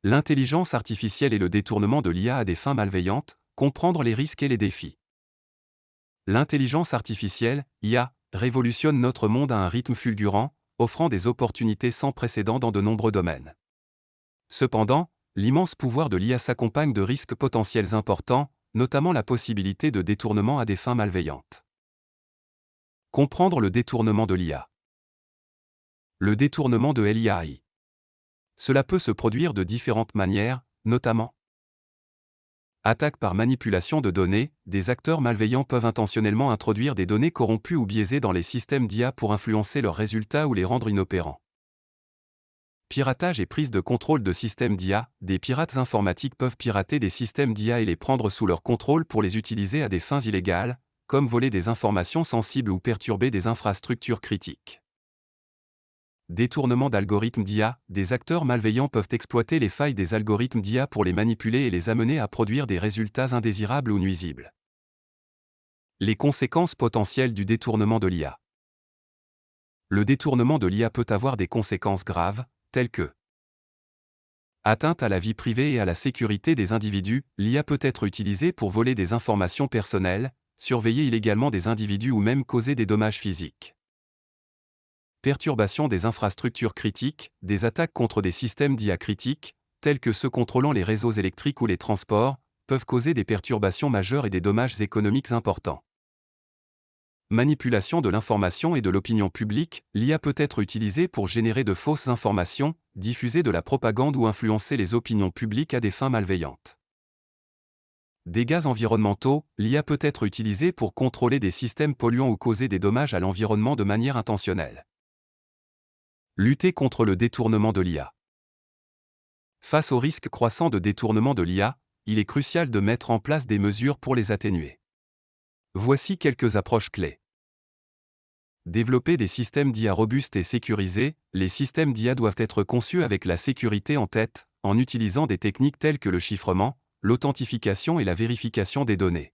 L'intelligence artificielle et le détournement de l'IA à des fins malveillantes, comprendre les risques et les défis. L'intelligence artificielle, IA, révolutionne notre monde à un rythme fulgurant, offrant des opportunités sans précédent dans de nombreux domaines. Cependant, l'immense pouvoir de l'IA s'accompagne de risques potentiels importants, notamment la possibilité de détournement à des fins malveillantes. Comprendre le détournement de l'IA. Le détournement de l'IA. Cela peut se produire de différentes manières, notamment attaque par manipulation de données, des acteurs malveillants peuvent intentionnellement introduire des données corrompues ou biaisées dans les systèmes d'IA pour influencer leurs résultats ou les rendre inopérants. Piratage et prise de contrôle de systèmes d'IA, des pirates informatiques peuvent pirater des systèmes d'IA et les prendre sous leur contrôle pour les utiliser à des fins illégales, comme voler des informations sensibles ou perturber des infrastructures critiques. Détournement d'algorithmes d'IA, des acteurs malveillants peuvent exploiter les failles des algorithmes d'IA pour les manipuler et les amener à produire des résultats indésirables ou nuisibles. Les conséquences potentielles du détournement de l'IA. Le détournement de l'IA peut avoir des conséquences graves, telles que atteinte à la vie privée et à la sécurité des individus, l'IA peut être utilisée pour voler des informations personnelles, surveiller illégalement des individus ou même causer des dommages physiques. Perturbation des infrastructures critiques, des attaques contre des systèmes d'IA critiques, tels que ceux contrôlant les réseaux électriques ou les transports, peuvent causer des perturbations majeures et des dommages économiques importants. Manipulation de l'information et de l'opinion publique, l'IA peut être utilisée pour générer de fausses informations, diffuser de la propagande ou influencer les opinions publiques à des fins malveillantes. Dégâts environnementaux, l'IA peut être utilisée pour contrôler des systèmes polluants ou causer des dommages à l'environnement de manière intentionnelle. Lutter contre le détournement de l'IA. Face au risque croissant de détournement de l'IA, il est crucial de mettre en place des mesures pour les atténuer. Voici quelques approches clés. Développer des systèmes d'IA robustes et sécurisés, les systèmes d'IA doivent être conçus avec la sécurité en tête, en utilisant des techniques telles que le chiffrement, l'authentification et la vérification des données.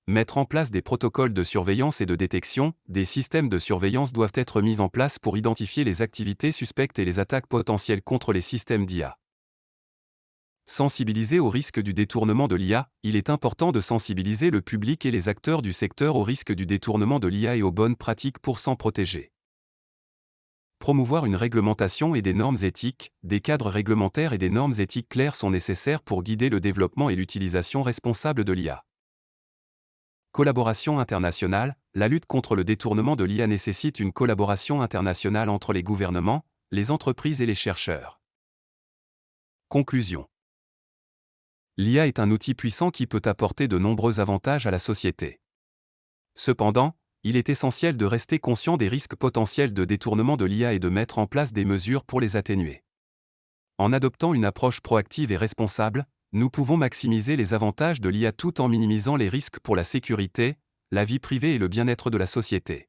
Mettre en place des protocoles de surveillance et de détection, des systèmes de surveillance doivent être mis en place pour identifier les activités suspectes et les attaques potentielles contre les systèmes d'IA. Sensibiliser au risque du détournement de l'IA, il est important de sensibiliser le public et les acteurs du secteur au risque du détournement de l'IA et aux bonnes pratiques pour s'en protéger. Promouvoir une réglementation et des normes éthiques, des cadres réglementaires et des normes éthiques claires sont nécessaires pour guider le développement et l'utilisation responsable de l'IA. Collaboration internationale, la lutte contre le détournement de l'IA nécessite une collaboration internationale entre les gouvernements, les entreprises et les chercheurs. Conclusion. L'IA est un outil puissant qui peut apporter de nombreux avantages à la société. Cependant, il est essentiel de rester conscient des risques potentiels de détournement de l'IA et de mettre en place des mesures pour les atténuer. En adoptant une approche proactive et responsable, nous pouvons maximiser les avantages de l'IA tout en minimisant les risques pour la sécurité, la vie privée et le bien-être de la société.